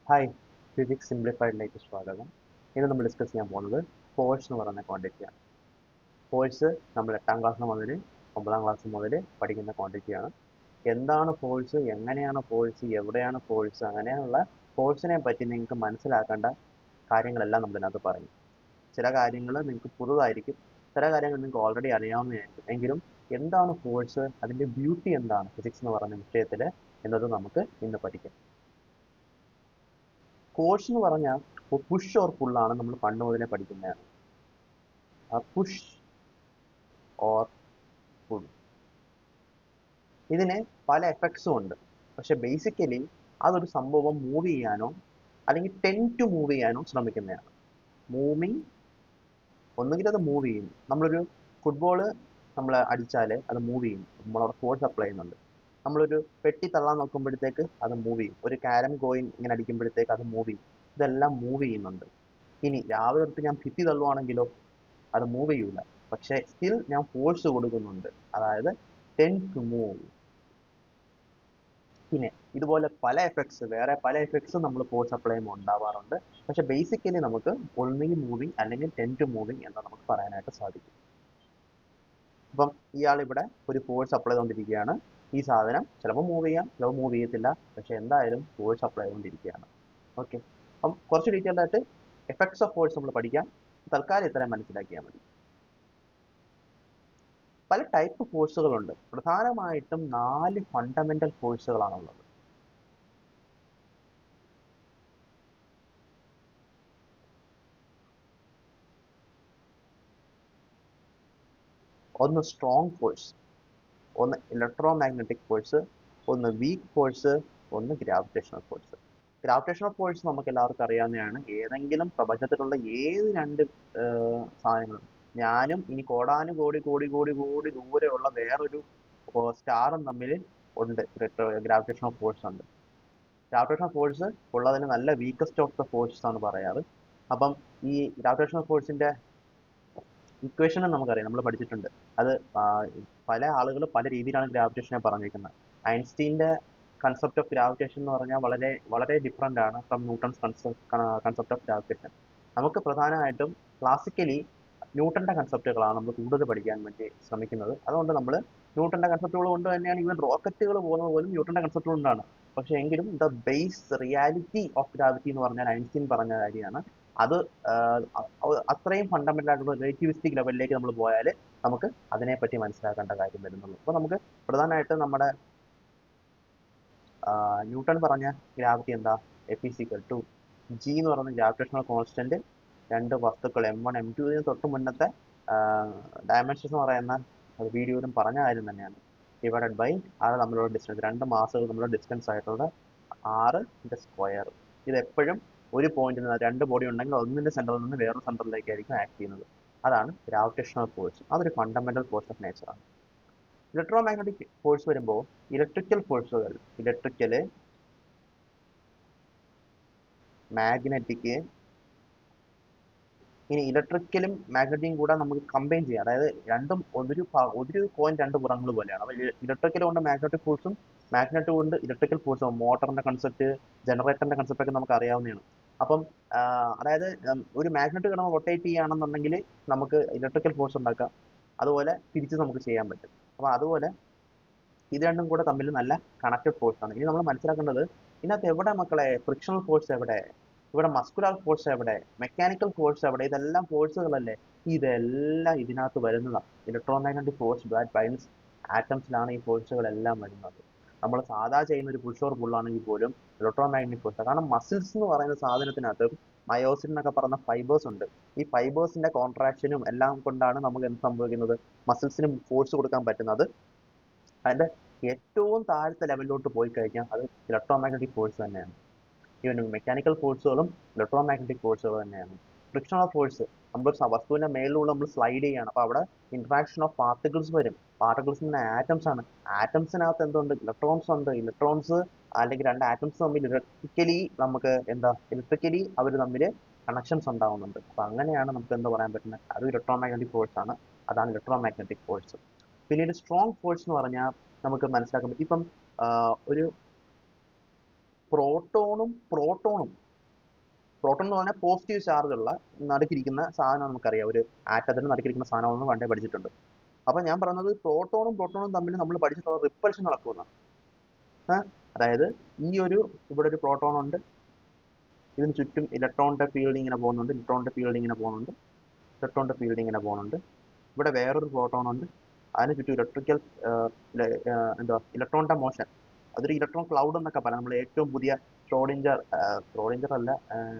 Hi, physics സിംപ്ലിഫൈഡിലേക്ക് സ്വാഗതം. ഇന്ന് നമ്മൾ ഡിസ്കസ് ചെയ്യാൻ പോകുന്നത് ഫോഴ്സ് എന്ന് പറയുന്ന ക്വാണ്ടിറ്റിയാണ്. ഫോഴ്സ് നമ്മൾ 8ാം ക്ലാസ് മുതൽ 9ാം ക്ലാസ് മുതൽ പഠിക്കുന്ന ക്വാണ്ടിറ്റിയാണ്. എന്താണ് ഫോഴ്സ്, എങ്ങനെയാണ് ഫോഴ്സ്, എവിടെയാണ് ഫോഴ്സ്, അങ്ങനെയുള്ള ഫോഴ്സിനെ പറ്റി നിങ്ങൾക്ക് മനസ്സിലാക്കേണ്ട കാര്യങ്ങളെല്ലാം നമ്മളിതിനകത്ത് പറയും. ചില കാര്യങ്ങൾ നിങ്ങൾക്ക് പുതുതായിരിക്കും, ചില കാര്യങ്ങൾ നിങ്ങൾക്ക് ഓൾറെഡി അറിയാവുന്നതായിരിക്കും. എങ്കിലും എന്താണ് ഫോഴ്സ്, അതിൻ്റെ ബ്യൂട്ടി എന്താണ് ഫിസിക്സ് എന്ന് പറയുന്ന വിഷയത്തിൽ എന്നത് നമുക്ക് ഇന്ന് പഠിക്കാം. ഫോഴ്സ് എന്ന് പറഞ്ഞാൽ പുഷ് ഓർ പുള്ളാണ് നമ്മൾ പണ്ട് മുതലേ പഠിക്കുന്നതാണ്. പുഷ് ഓർ പുൾ, ഇതിന് പല എഫക്ട്സും ഉണ്ട്. പക്ഷെ ബേസിക്കലി അതൊരു സംഭവം മൂവ് ചെയ്യാനോ അല്ലെങ്കിൽ ടെൻ ടു മൂവ് ചെയ്യാനോ ശ്രമിക്കുന്നതാണ്. മൂവിങ്, ഒന്നുകിൽ അത് മൂവ് ചെയ്യും. നമ്മളൊരു ഫുട്ബോൾ നമ്മൾ അടിച്ചാൽ അത് മൂവ് ചെയ്യും, നമ്മളവിടെ ഫോഴ്സ് അപ്ലൈ ചെയ്യുന്നുണ്ട്. നമ്മളൊരു പെട്ടി തള്ളാൻ നോക്കുമ്പോഴത്തേക്ക് അത് മൂവ് ചെയ്യും. ഒരു കാരം കോയിൻ ഇങ്ങനെ അടിക്കുമ്പോഴത്തേക്ക് അത് മൂവ് ചെയ്യും. ഇതെല്ലാം മൂവ് ചെയ്യുന്നുണ്ട്. ഇനി രാവിലെ തൊട്ട് ഞാൻ ഭിത്തി തള്ളുവാണെങ്കിലോ അത് മൂവ് ചെയ്യൂല, പക്ഷെ സ്റ്റിൽ ഞാൻ ഫോഴ്സ് കൊടുക്കുന്നുണ്ട്, അതായത് ടെൻ ടു മൂവ്. പിന്നെ ഇതുപോലെ പല എഫക്ട്സ്, വേറെ പല എഫക്ട്സും നമ്മൾ ഫോഴ്സ് അപ്ലൈ ചെയ്യുമ്പോൾ ഉണ്ടാവാറുണ്ട്. പക്ഷെ ബേസിക്കലി നമുക്ക് ഒന്നുകിൽ മൂവിങ് അല്ലെങ്കിൽ ടെൻ ടു മൂവിങ് എന്ന് നമുക്ക് പറയാനായിട്ട് സാധിക്കും. അപ്പം ഇയാൾ ഇവിടെ ഒരു ഫോഴ്സ് അപ്ലൈ ചെയ്തുകൊണ്ടിരിക്കുകയാണ്. ഈ സാധനം ചിലപ്പോൾ മൂവ് ചെയ്യാം, ചിലപ്പോൾ മൂവ് ചെയ്യത്തില്ല, പക്ഷെ എന്തായാലും ഫോഴ്സ് അപ്ലൈ ചെയ്തുകൊണ്ടിരിക്കുകയാണ്. ഓക്കെ, അപ്പം കുറച്ച് ഡീറ്റെയിൽഡ് ആയിട്ട് എഫക്ട്സ് ഓഫ് ഫോഴ്സ് നമ്മൾ പഠിക്കാം. തൽക്കാലം ഇത്രയും മനസ്സിലാക്കിയാൽ മതി. പല ടൈപ്പ് ഫോഴ്സുകളുണ്ട്. പ്രധാനമായിട്ടും 4 ഫണ്ടമെന്റൽ ഫോഴ്സുകളാണുള്ളത്. ഒന്ന് സ്ട്രോങ് ഫോഴ്സ്, ഒന്ന് ഇലക്ട്രോ മാഗ്നറ്റിക് ഫോഴ്സ്, ഒന്ന് വീക്ക് ഫോഴ്സ്, ഒന്ന് ഗ്രാവിറ്റേഷണൽ ഫോഴ്സ്. ഗ്രാവിറ്റേഷണൽ ഫോഴ്സ് നമുക്ക് എല്ലാവർക്കും അറിയാവുന്നതാണ്. ഏതെങ്കിലും പ്രപഞ്ചത്തിലുള്ള ഏത് രണ്ട് സാധനങ്ങളും, ഞാനും ഇനി കോടാനുകോടി കോടി കോടി കോടി ദൂരെയുള്ള വേറൊരു സ്റ്റാറും തമ്മിൽ ഉണ്ട് ഗ്രാവിറ്റേഷണൽ ഫോഴ്സ് ഉണ്ട്. ഗ്രാവിറ്റേഷണൽ ഫോഴ്സ് ഉള്ളതിന് നല്ല വീക്കസ്റ്റ് ഓഫ് ദ ഫോഴ്സ് ആണ് പറയാറ്. അപ്പം ഈ ഗ്രാവിറ്റേഷണൽ ഫോഴ്സിന്റെ ഇക്വേഷനും നമുക്കറിയാം, നമ്മൾ പഠിച്ചിട്ടുണ്ട്. അത് പല ആളുകൾ പല രീതിയിലാണ് ഗ്രാവിറ്റേഷനെ പറഞ്ഞിരിക്കുന്നത്. ഐൻസ്റ്റീൻ്റെ കൺസെപ്റ്റ് ഓഫ് ഗ്രാവിറ്റേഷൻ എന്ന് പറഞ്ഞാൽ വളരെ വളരെ ഡിഫറെൻ്റ് ആണ് from Newton's concept of gravitation. നമുക്ക് പ്രധാനമായിട്ടും ക്ലാസിക്കലി ന്യൂട്ടന്റെ കൺസെപ്റ്റുകളാണ് നമ്മൾ കൂടുതൽ പഠിക്കാൻ വേണ്ടി ശ്രമിക്കുന്നത്. അതുകൊണ്ട് നമ്മൾ ന്യൂട്ടന്റെ കൺസെപ്റ്റുകൾ കൊണ്ട് തന്നെയാണ് ഈവൻ റോക്കറ്റുകൾ പോകുന്നത് പോലും ന്യൂട്ടന്റെ കൺസെപ്റ്റ് കൊണ്ടാണ്. പക്ഷെ എങ്കിലും the base reality of gravity എന്ന് പറഞ്ഞാൽ ഐൻസ്റ്റീൻ പറഞ്ഞ കാര്യമാണ്. അത് അത്രയും ഫണ്ടമെന്റൽ ആയിട്ടുള്ള റിലേറ്റിവിസ്റ്റിക് ലെവലിലേക്ക് നമ്മൾ പോയാൽ നമുക്ക് അതിനെപ്പറ്റി മനസ്സിലാക്കേണ്ട കാര്യം വരുന്നുള്ളൂ. അപ്പോൾ നമുക്ക് പ്രധാനമായിട്ട് നമ്മുടെ ന്യൂട്ടൺ പറഞ്ഞ ഗ്രാവിറ്റി എന്താ, F=2 G എന്ന് പറയുന്ന ഗ്രാവിറ്റേഷണൽ കോൺസ്റ്റന്റ്, രണ്ട് വസ്തുക്കൾ M1 M2 തൊട്ട് മുന്നത്തെ ഡയമെൻഷൻസ് എന്ന് പറയുന്ന വീഡിയോയിലും പറഞ്ഞ കാര്യം തന്നെയാണ്. ഡിവൈഡഡ് ബൈ അത് തമ്മിലുള്ള ഡിസ്റ്റൻസ്, രണ്ട് മാസുകൾ തമ്മിലുള്ള ഡിസ്റ്റൻസ് ആയിട്ടുള്ള 6 ഇത് എപ്പോഴും ഒരു പോയിന്റിൽ നിന്ന്, രണ്ട് ബോഡി ഉണ്ടെങ്കിൽ ഒന്നിന്റെ സെന്ററിൽ നിന്ന് വേറൊരു സെന്ററിലേക്കായിരിക്കും ആക്ട് ചെയ്യുന്നത്. അതാണ് ഗ്രാവിറ്റേഷണൽ ഫോഴ്സ്. അതൊരു ഫണ്ടമെന്റൽ ഫോഴ്സ് ഓഫ് നേച്ചറാണ്. ഇലക്ട്രോ മാഗ്നറ്റിക് ഫോഴ്സ് വരുമ്പോൾ ഇലക്ട്രിക്കൽ ഫോഴ്സുകൾ, ഇലക്ട്രിക്കല്, മാഗ്നറ്റിക്, ഇനി ഇലക്ട്രിക്കലും മാഗ്നറ്റിക്കും കൂടെ നമുക്ക് കമ്പൈൻ ചെയ്യാം. അതായത് രണ്ടും ഒരു കോയിൻ രണ്ട് പുറങ്ങൾ പോലെയാണ്. അപ്പോൾ ഇലക്ട്രിക്കൽ കൊണ്ട് മാഗ്നറ്റിക് ഫോഴ്സും മാഗ്നറ്റ് കൊണ്ട് ഇലക്ട്രിക്കൽ ഫോഴ്സും, മോട്ടറിന്റെ കൺസെപ്റ്റ്, ജനറേറ്ററിന്റെ കൺസെപ്റ്റ് ഒക്കെ നമുക്ക് അറിയാവുന്നതാണ്. അപ്പം അതായത് ഒരു മാഗ്നറ്റ് കിടന്ന് റൊട്ടേറ്റ് ചെയ്യുകയാണെന്നുണ്ടെങ്കിൽ നമുക്ക് ഇലക്ട്രിക്കൽ ഫോഴ്സ് ഉണ്ടാക്കാം, അതുപോലെ തിരിച്ച് നമുക്ക് ചെയ്യാൻ പറ്റും. അപ്പോൾ അതുപോലെ ഇത് രണ്ടും കൂടെ തമ്മിൽ നല്ല കണക്റ്റഡ് ഫോഴ്സ് ആണ്. ഇനി നമ്മൾ മനസ്സിലാക്കേണ്ടത്, ഇതിനകത്ത് എവിടെ മക്കളെ ഫ്രിക്ഷണൽ ഫോഴ്സ്, എവിടെ ഇവിടെ മസ്കുലർ ഫോഴ്സ്, എവിടെ മെക്കാനിക്കൽ ഫോഴ്സ്, എവിടെ? ഇതെല്ലാം ഫോഴ്സുകളല്ലേ. ഇതെല്ലാം ഇതിനകത്ത് വരുന്നതാണ്. Electromagnetic force that binds ആറ്റംസിലാണ് ഈ ഫോഴ്സുകളെല്ലാം വരുന്നത്. നമ്മൾ സാധാ ചെയ്യുന്ന ഒരു പുഷ് ഓർ പുൾ ആണെങ്കിൽ പോലും ഇലക്ട്രോ മാഗ്നറ്റിക് ഫോഴ്സ്. കാരണം മസിൽസ് എന്ന് പറയുന്ന സാധനത്തിനകത്ത് മയോസിൻ എന്നൊക്കെ പറയുന്ന ഫൈബേഴ്സ് ഉണ്ട്. ഈ ഫൈബേഴ്സിന്റെ കോൺട്രാക്ഷനും എല്ലാം കൊണ്ടാണ് നമുക്ക് എന്ത് സംഭവിക്കുന്നത്, മസിൽസിന് ഫോഴ്സ് കൊടുക്കാൻ പറ്റുന്നത്. അതിന്റെ ഏറ്റവും താഴത്തെ ലെവലിലോട്ട് പോയി കഴിഞ്ഞാൽ അത് ഇലക്ട്രോ മാഗ്നറ്റിക് ഫോഴ്സ് തന്നെയാണ്. ഈവൻ മെക്കാനിക്കൽ ഫോഴ്സുകളും ഇലക്ട്രോ മാഗ്നറ്റിക് ഫോഴ്സുകൾ തന്നെയാണ്. ഫ്രിക്ഷണൽ ഫോഴ്സ്, നമ്മളൊരു വസ്തുവിന്റെ മേളിലൂടെ നമ്മൾ സ്ലൈഡ് ചെയ്യാണ്, അപ്പോൾ അവിടെ ഇന്ററാക്ഷൻ ഓഫ് പാർട്ടിക്കിൾസ് വരും. പാർട്ടിക്കിൾസ് ആറ്റംസ് ആണ്. ആറ്റംസിനകത്ത് എന്തുണ്ട്, ഇലക്ട്രോൺസ് ഉണ്ട്. ഇലക്ട്രോൺസ് അല്ലെങ്കിൽ രണ്ട് ആറ്റംസ് തമ്മിൽ ഇലക്ട്രിക്കലി നമുക്ക് ഇലക്ട്രിക്കലി അവർ തമ്മിൽ കണക്ഷൻസ് ഉണ്ടാവുന്നുണ്ട്. അപ്പൊ അങ്ങനെയാണ് നമുക്ക് എന്താ പറയാൻ പറ്റുന്നത്, അത് ഇലക്ട്രോ മാഗ്നറ്റിക് ഫോഴ്സ് ആണ്. അതാണ് ഇലക്ട്രോ മാഗ്നറ്റിക് ഫോഴ്സ്. പിന്നീട് സ്ട്രോങ് ഫോഴ്സ് എന്ന് പറഞ്ഞാൽ നമുക്ക് മനസ്സിലാക്കാൻ പറ്റും. ഇപ്പം ഒരു പ്രോട്ടോൺ എന്ന് പറഞ്ഞാൽ പോസിറ്റീവ് ചാർജ് ഉള്ള നടുക്കിരിക്കുന്ന സാധനം നമുക്കറിയാം. ഒരു ആറ്റത്തിന് നടുക്കിരിക്കുന്ന സാധനമെന്ന് പണ്ടേ പഠിച്ചിട്ടുണ്ട്. അപ്പൊ ഞാൻ പറയുന്നത് പ്രോട്ടോണും തമ്മിൽ നമ്മൾ പഠിച്ചിട്ടുള്ള റിപ്പൾഷൻ നടക്കുന്നതാണ്. അതായത് ഇവിടെ ഒരു പ്രോട്ടോൺ ഉണ്ട്, ഇതിന് ചുറ്റും ഇലക്ട്രോണിന്റെ ഫീൽഡ് ഇങ്ങനെ പോകുന്നുണ്ട്, ഇവിടെ വേറൊരു പ്രോട്ടോൺ ഉണ്ട്, അതിന് ചുറ്റും ഇലക്ട്രോണിന്റെ മോഷൻ, അതൊരു ഇലക്ട്രോൺ ക്ലൗഡ് എന്നൊക്കെ പറയാം. നമ്മൾ ഏറ്റവും പുതിയ സ്ക്രോഡിഞ്ചർ അല്ല,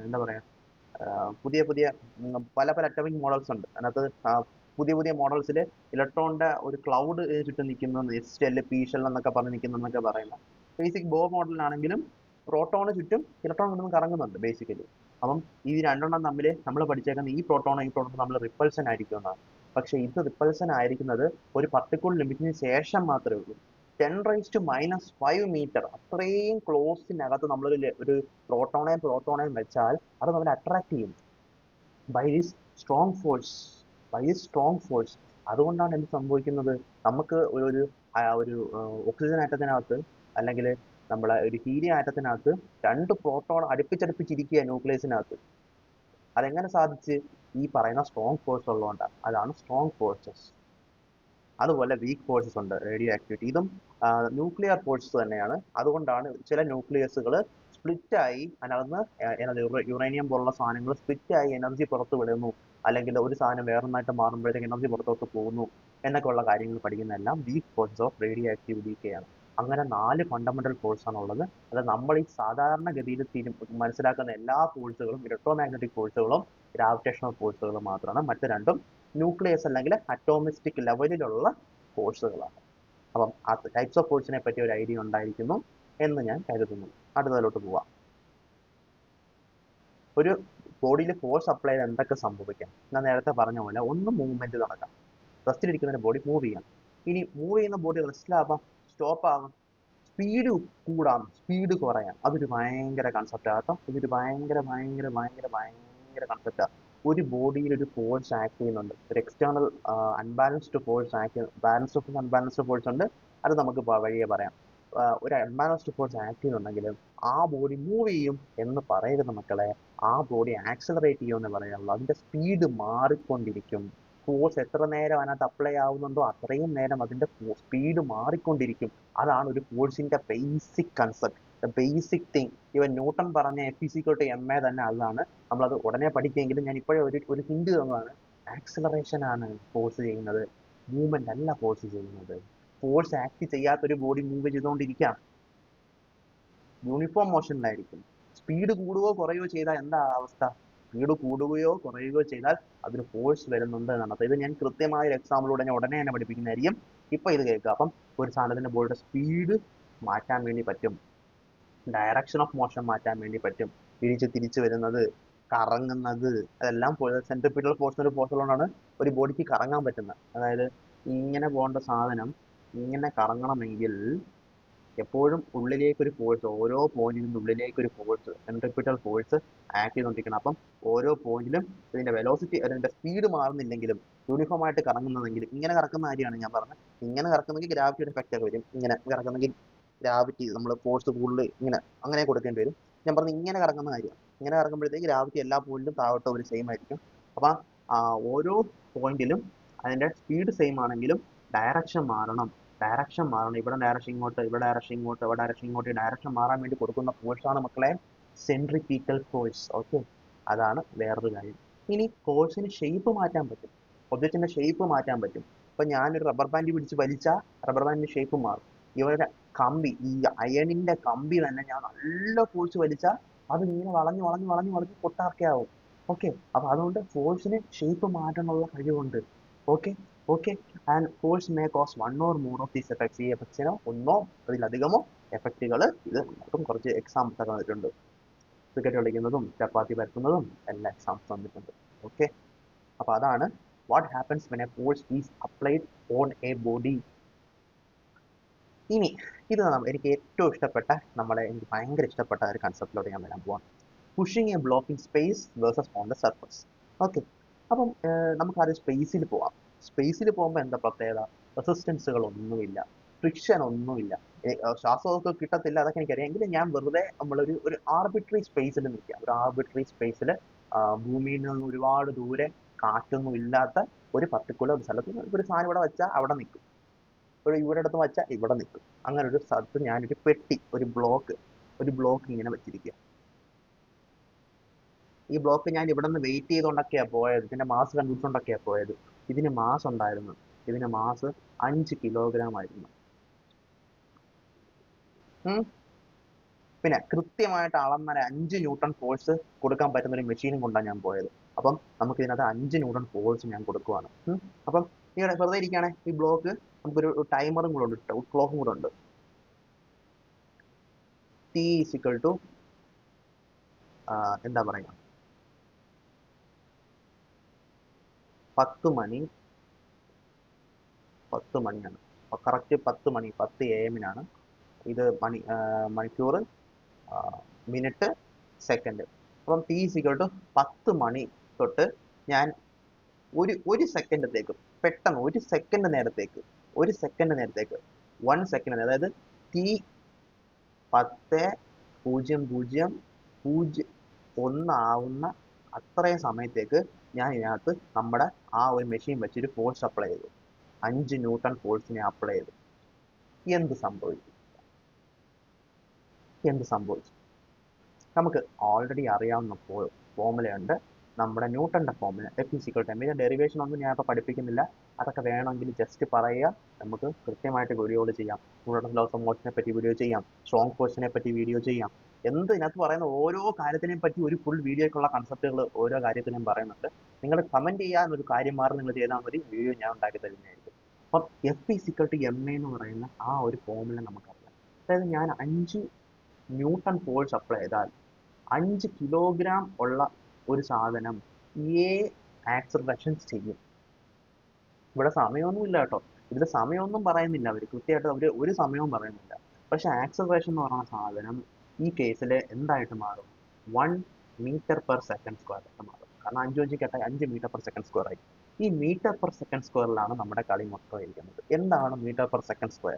എന്താ പറയാ, പുതിയ പല അറ്റോമിക് മോഡൽസ് ഉണ്ട്. അതിനകത്ത് പുതിയ മോഡൽസിൽ ഇലക്ട്രോണിന്റെ ഒരു ക്ലൗഡ് ചുറ്റും നിൽക്കുന്നു, എസ് ഷെൽ പി ഷെൽ എന്നൊക്കെ പറഞ്ഞ് നിൽക്കുന്നതെന്നൊക്കെ പറയുന്ന ബേസിക് ബോർ മോഡലിനാണെങ്കിലും പ്രോട്ടോണ് ചുറ്റും ഇലക്ട്രോൺ കിടന്ന് കറങ്ങുന്നുണ്ട് ബേസിക്കലി. അപ്പം ഈ രണ്ടെണ്ണം തമ്മിൽ നമ്മൾ പഠിച്ചേക്കുന്ന ഈ പ്രോട്ടോണും തമ്മിൽ റിപ്പൾഷൻ ആയിരിക്കും എന്നാണ്. പക്ഷെ ഇത് റിപ്പൾഷൻ ആയിരിക്കുന്നത് ഒരു പർട്ടിക്കുലർ ലിമിറ്റിന് ശേഷം മാത്രമേ ഉള്ളൂ. 10⁻⁻5 മീറ്റർ അത്രയും ക്ലോസിനകത്ത് നമ്മൾ ഒരു പ്രോട്ടോണേയും വെച്ചാൽ അത് നമ്മളെ അട്രാക്ട് ചെയ്യും ബൈ ദിസ് സ്ട്രോങ് ഫോഴ്സ്. അതുകൊണ്ടാണ് എന്ത് സംഭവിക്കുന്നത്, നമുക്ക് ഒരു ഓക്സിജൻ ആറ്റത്തിനകത്ത് അല്ലെങ്കിൽ നമ്മളെ ഒരു ഹീലിയം ആറ്റത്തിനകത്ത് 2 പ്രോട്ടോൺ അടുപ്പിച്ചിരിക്കുക ന്യൂക്ലിയസിനകത്ത്. അതെങ്ങനെ സാധിച്ച്? ഈ പറയുന്ന സ്ട്രോങ് ഫോഴ്സ് ഉള്ളതുകൊണ്ടാണ്. അതാണ് സ്ട്രോങ് ഫോഴ്സസ്. അതുപോലെ വീക്ക് ഫോഴ്സസ് ഉണ്ട്, റേഡിയോ ആക്ടിവിറ്റി. ഇതും ന്യൂക്ലിയർ ഫോഴ്സസ് തന്നെയാണ്. അതുകൊണ്ടാണ് ചില ന്യൂക്ലിയസുകൾ സ്പ്ലിറ്റായി അതിനകത്ത് യുറേനിയം പോലുള്ള സാധനങ്ങൾ സ്പ്ലിറ്റായി എനർജി പുറത്തു വിടുന്നു, അല്ലെങ്കിൽ ഒരു സാധനം വേറൊന്നായിട്ട് മാറുമ്പോഴത്തേക്ക് എനർജി പുറത്തോട്ട് പോകുന്നു എന്നൊക്കെ ഉള്ള കാര്യങ്ങൾ പഠിക്കുന്നതെല്ലാം വീക്ക് ഫോഴ്സസ് ഓഫ് റേഡിയോ ആക്ടിവിറ്റിയൊക്കെയാണ്. അങ്ങനെ 4 ഫണ്ടമെന്റൽ ഫോഴ്സ് ആണ് ഉള്ളത്. അത് നമ്മൾ ഈ സാധാരണഗതിയിൽ മനസ്സിലാക്കുന്ന എല്ലാ ഫോഴ്സുകളും ഇലക്ട്രോ മാഗ്നറ്റിക് ഫോഴ്സുകളും ഗ്രാവിറ്റേഷണൽ ഫോഴ്സുകളും മാത്രമാണ്. മറ്റു രണ്ടും ന്യൂക്ലിയസ് അല്ലെങ്കിൽ അറ്റോമിസ്റ്റിക് ലെവലിലുള്ള ഫോഴ്സുകളാണ്. അപ്പം ആ ടൈപ്സ് ഓഫ് ഫോഴ്സിനെ പറ്റി ഒരു ഐഡിയ ഉണ്ടായിരിക്കുന്നു എന്ന് ഞാൻ കരുതുന്നു. അടുത്തതിലോട്ട് പോവാം. ഒരു ബോഡിയിൽ ഫോഴ്സ് അപ്ലൈ ചെയ്ത് എന്തൊക്കെ സംഭവിക്കാം? ഞാൻ നേരത്തെ പറഞ്ഞ പോലെ ഒന്ന് മൂവ്മെന്റ് നടക്കാം, റെസ്റ്റിലിരിക്കുന്ന ബോഡി മൂവ് ചെയ്യാം. ഇനി മൂവ് ചെയ്യുന്ന ബോഡി റെസ്റ്റിലാവാം, സ്റ്റോപ്പ് ആവാം, സ്പീഡ് കൂടാം, സ്പീഡ് കുറയാം. അതൊരു ഭയങ്കര കൺസെപ്റ്റാണ് കേട്ടോ. ഇതൊരു ഭയങ്കര കൺസെപ്റ്റാണ്. ഒരു ബോഡിയിൽ ഒരു ഫോഴ്സ് ആക്ട് ചെയ്യുന്നുണ്ട്, ഒരു external unbalanced force unbalanced force ഉണ്ട്. അത് നമുക്ക് വഴിയെ പറയാം. ഒരു അൺബാലൻസ്ഡ് ഫോഴ്സ് ആക്ട് ചെയ്യുന്നുണ്ടെങ്കിൽ ആ ബോഡി മൂവ് ചെയ്യും എന്ന് പറയരുത് മക്കളെ. ആ ബോഡി ആക്സിലറേറ്റ് ചെയ്യുമെന്ന് പറയാനുള്ളൂ. അതിന്റെ സ്പീഡ് മാറിക്കൊണ്ടിരിക്കും. ഫോഴ്സ് എത്ര നേരം അതിനകത്ത് അപ്ലൈ ആവുന്നുണ്ടോ അത്രയും നേരം അതിന്റെ സ്പീഡ് മാറിക്കൊണ്ടിരിക്കും. അതാണ് ഒരു ഫോഴ്സിന്റെ ബേസിക് കൺസെപ്റ്റ്, ബേസിക് തിങ്. ഇവൻ ന്യൂട്ടൺ പറഞ്ഞ F=ma തന്നെ അതാണ്. നമ്മളത് ഉടനെ പഠിക്കുമെങ്കിലും ഞാൻ ഇപ്പോഴേ ഒരു ഹിന്റ് തന്നതാണ്. ആക്സിലറേഷൻ ആണ് ഫോഴ്സ് ചെയ്യുന്നത്, മൂവ്മെന്റ് അല്ല ഫോഴ്സ് ചെയ്യുന്നത്. ഫോഴ്സ് ആക്ട് ചെയ്യാത്തൊരു ബോഡി മൂവ് ചെയ്തുകൊണ്ടിരിക്കാം, യൂണിഫോം മോഷനിലായിരിക്കും. സ്പീഡ് കൂടുകയോ കുറയുകയോ ചെയ്താൽ എന്താ അവസ്ഥ? സ്പീഡ് കൂടുകയോ കുറയുകയോ ചെയ്താൽ അതൊരു ഫോഴ്സ് വരുന്നുണ്ട് എന്നാണ്. അപ്പൊ ഇത് ഞാൻ കൃത്യമായ ഒരു എക്സാമ്പിളൂടെ ഞാൻ ഉടനെ തന്നെ പഠിപ്പിക്കുന്നതായിരിക്കും. ഇപ്പൊ ഇത് കേൾക്കുക. അപ്പം ഒരു സാധനത്തിന്റെ ബോഡിയുടെ സ്പീഡ് മാറ്റാൻ വേണ്ടി പറ്റും, ഡയറക്ഷൻ ഓഫ് മോഷൻ മാറ്റാൻ വേണ്ടി പറ്റും, തിരിച്ചു വരുന്നത്, കറങ്ങുന്നത്, അതെല്ലാം സെൻട്രിപിറ്റൽ ഫോഴ്സ് ഒരു ഫോഴ്സ് ഉള്ളതുകൊണ്ടാണ് ഒരു ബോഡിക്ക് കറങ്ങാൻ പറ്റുന്നത്. അതായത് ഇങ്ങനെ പോകേണ്ട സാധനം ഇങ്ങനെ കറങ്ങണമെങ്കിൽ എപ്പോഴും ഉള്ളിലേക്കൊരു ഫോഴ്സ്, ഓരോ പോയിന്റിനും ഉള്ളിലേക്കൊരു ഫോഴ്സ്, സെൻട്രിപിറ്റൽ ഫോഴ്സ് ആക്ട് ചെയ്തുകൊണ്ടിരിക്കണം. അപ്പം ഓരോ പോയിന്റിലും ഇതിന്റെ വെലോസിറ്റി, അതിന്റെ സ്പീഡ് മാറുന്നില്ലെങ്കിലും യൂണിഫോം ആയിട്ട് കറങ്ങുന്നതെങ്കിലും, ഇങ്ങനെ കറക്കുന്ന കാര്യമാണ് ഞാൻ പറഞ്ഞത്. ഇങ്ങനെ കറക്കുന്നെങ്കിൽ ഗ്രാവിറ്റിയുടെ എഫക്റ്റ് ഒക്കെ വരും. ഇങ്ങനെ കറക്കുന്നെങ്കിൽ ഗ്രാവിറ്റി, നമ്മൾ ഫോഴ്സ് കൂടുതൽ ഇങ്ങനെ അങ്ങനെ കൊടുക്കേണ്ടി വരും. ഞാൻ പറഞ്ഞത് ഇങ്ങനെ കറങ്ങുന്ന കാര്യമാണ്. ഇങ്ങനെ കറങ്ങുമ്പോഴത്തേക്ക് ഗ്രാവിറ്റി എല്ലാ പോയിന്റിലും താഴോട്ട് ഒരു സെയിം ആയിരിക്കും. അപ്പം ഓരോ പോയിന്റിലും അതിന്റെ സ്പീഡ് സെയിം ആണെങ്കിലും ഡയറക്ഷൻ മാറണം. ഇവിടെ ഡയറക്ഷൻ ഇങ്ങോട്ട്, ഇവിടെ ഡയറക്ഷൻ ഇങ്ങോട്ട്, ഇവിടെ ഡയറക്ഷൻ ഇങ്ങോട്ട്. ഡയറക്ഷൻ മാറാൻ വേണ്ടി കൊടുക്കുന്ന ഫോഴ്സാണ് മക്കളെ സെൻട്രിപീറ്റൽ ഫോഴ്സ്. ഓക്കെ, അതാണ് വേറൊരു കാര്യം. ഇനി ഫോഴ്സിന് ഷേപ്പ് മാറ്റാൻ പറ്റും, ഒബ്ജക്റ്റിന്റെ ഷേപ്പ് മാറ്റാൻ പറ്റും. ഇപ്പൊ ഞാനൊരു റബ്ബർ ബാൻഡ് പിടിച്ച് വലിച്ചാൽ റബ്ബർ ബാൻഡിന്റെ ഷേപ്പ് മാറും. ഇവരുടെ കമ്പി, ഈ അയണിന്റെ കമ്പി തന്നെ ഞാൻ നല്ല ഫോഴ്സ് വലിച്ചാൽ അത് ഇങ്ങനെ വളഞ്ഞ് പൊട്ടാർക്കയാവും. ഓക്കെ, അപ്പൊ അതുകൊണ്ട് ഫോഴ്സിന് ഷേപ്പ് മാറ്റാനുള്ള കഴിവുണ്ട്. Okay, and force may cos one or more of these effects. ഈ എഫക്ട്സിനോ ഒന്നോ അതിലധികമോ എഫക്റ്റുകൾ ഇത് നമുക്കും കുറച്ച് എക്സാമ്പിൾസ് ഒക്കെ തന്നിട്ടുണ്ട്. ക്രിക്കറ്റ് കളിക്കുന്നതും ചപ്പാത്തി പരത്തുന്നതും എല്ലാ എക്സാമ്പിൾസ് തന്നിട്ടുണ്ട്. ഓക്കെ, അപ്പൊ അതാണ് what happens when A force is applied on A body. ഇനി ഇത് എനിക്ക് ഏറ്റവും ഇഷ്ടപ്പെട്ട, എനിക്ക് ഭയങ്കര ഇഷ്ടപ്പെട്ട ഒരു കൺസെപ്റ്റിലോട്ട് ഞാൻ വരാൻ പോവാം. Pushing A block in space versus on the surface. Okay, അപ്പം നമുക്കാദ്യം സ്പേസിൽ പോവാം. സ്പേസിൽ പോകുമ്പോൾ എന്താ പ്രത്യേകത? റെസിസ്റ്റൻസുകൾ ഒന്നുമില്ല, ഫ്രിക്ഷൻ ഒന്നുമില്ല. ശ്വാസമൊക്കെ കിട്ടത്തില്ല, അതൊക്കെ എനിക്കറിയാം. എങ്കിലും ഞാൻ വെറുതെ ഒരു ആർബിട്രറി സ്പേസിൽ നിൽക്കുക, ഒരു ആർബിട്രറി സ്പേസിൽ ഭൂമിയിൽ നിന്ന് ഒരുപാട് ദൂരെ കാറ്റൊന്നും ഇല്ലാത്ത ഒരു പർട്ടിക്കുലർ സ്ഥലത്ത് ഒരു സാധനം ഇവിടെ വെച്ചാൽ അവിടെ നിൽക്കും, ഇവിടെ അടുത്ത് വെച്ചാൽ ഇവിടെ നിൽക്കും. അങ്ങനെ ഒരു സ്ഥലത്ത് ഞാനൊരു പെട്ടി, ഒരു ബ്ലോക്ക് ഇങ്ങനെ വെച്ചിരിക്കുക. ഈ ബ്ലോക്ക് ഞാൻ ഇവിടെ നിന്ന് വെയിറ്റ് ചെയ്തുകൊണ്ടൊക്കെയാ പോയത്, ഇതിന്റെ മാസ് കണ്ടുപിടിച്ചുകൊണ്ടൊക്കെയാ പോയത്. ഇതിന് മാസ് ഉണ്ടായിരുന്നു, ഇതിന് മാസ് 5 കിലോഗ്രാം ആയിരുന്നു. പിന്നെ കൃത്യമായിട്ട് അളന്നര 5 ന്യൂട്ടൺ ഫോഴ്സ് കൊടുക്കാൻ പറ്റുന്ന ഒരു മെഷീനും കൊണ്ടാണ് ഞാൻ പോയത്. അപ്പം നമുക്ക് ഇതിനകത്ത് 5 ന്യൂട്ടൺ ഫോഴ്സ് ഞാൻ കൊടുക്കുവാണ്. അപ്പം ഇവിടെ വെറുതെ ഇരിക്കുകയാണെ ഈ ബ്ലോക്ക് നമുക്കൊരു ടൈമറും കൂടെ ഉണ്ട്, ക്ലോക്കും കൂടെ ഉണ്ട്. ടി ഈക്വൽ ടു എന്താ പറയുക 10 മണിയാണ്, കറക്റ്റ് 10 മണി, 10 AM ഇത് മണിക്കൂർ, മിനിറ്റ്, സെക്കൻഡ്. അപ്പം ടി ഈക്വൽ ടു 10 മണി തൊട്ട് ഞാൻ ഒരു സെക്കൻഡത്തേക്ക് പെട്ടെന്ന് ഒരു സെക്കൻഡ് നേരത്തേക്ക് 1 സെക്കൻഡ്, അതായത് ടി 10:00:01 ആവുന്ന അത്രയും സമയത്തേക്ക് ഞാൻ ഇതിനകത്ത് നമ്മുടെ ആ ഒരു മെഷീൻ വെച്ചൊരു ഫോഴ്സ് അപ്ലൈ ചെയ്തു, 5 ന്യൂട്ടൺ ഫോഴ്സ് ഞാൻ അപ്ലൈ ചെയ്തു. എന്ത് സംഭവിച്ചു? നമുക്ക് ഓൾറെഡി അറിയാവുന്ന ഫോർമുലയുണ്ട്, നമ്മുടെ ന്യൂട്ടന്റെ ഫോർമുല, F = m. ഇതിന്റെ ഡെറിവേഷൻ ഒന്നും ഞാൻ ഇപ്പോൾ പഠിപ്പിക്കുന്നില്ല, അതൊക്കെ വേണമെങ്കിൽ ജസ്റ്റ് പറയുക, നമുക്ക് കൃത്യമായിട്ട് വീഡിയോകൾ ചെയ്യാം. ന്യൂട്ടൺസ് ലോസ് ഓഫ് മോഷനെ പറ്റി വീഡിയോ ചെയ്യാം, സ്ട്രോങ് ഫോഴ്സിനെ പറ്റി വീഡിയോ ചെയ്യാം. ഇതിനകത്ത് പറയുന്ന ഓരോ കാര്യത്തിനെ പറ്റി ഒരു ഫുൾ വീഡിയോക്കുള്ള കൺസെപ്റ്റുകൾ ഓരോ കാര്യത്തിനും പറയുന്നുണ്ട്. നിങ്ങൾ കമന്റ് ചെയ്യാനൊരു കാര്യം മാറി നിങ്ങൾ ചെയ്താൽ മതി, വീഡിയോ ഞാൻ ഉണ്ടാക്കി തരുന്നതായിരിക്കും. അപ്പം F = m എന്ന് പറയുന്ന ആ ഒരു ഫോർമുല നമുക്കറിയാം. അതായത് ഞാൻ 5 ന്യൂട്ടൺ ഫോഴ്സ് അപ്ലൈ ചെയ്താൽ 5 കിലോഗ്രാം ഉള്ള ഒരു സാധനം ആക്സലറേഷൻ ചെയ്യും. ഇവിടെ സമയമൊന്നും ഇല്ല കേട്ടോ, ഇതിൽ സമയമൊന്നും പറയുന്നില്ല, അവർ കൃത്യമായിട്ട് ഒരു സമയവും പറയുന്നില്ല. പക്ഷെ ആക്സലറേഷൻ എന്ന് പറയുന്ന സാധനം ഈ കേസിൽ എന്തായിട്ട് മാറും? 1 m/s² ആയിട്ട് മാറും. കാരണം 5 m/s² ആയി. ഈ m/s² നമ്മുടെ കളി മൊത്തം ഇരിക്കുന്നത്. എന്താണ് m/s²?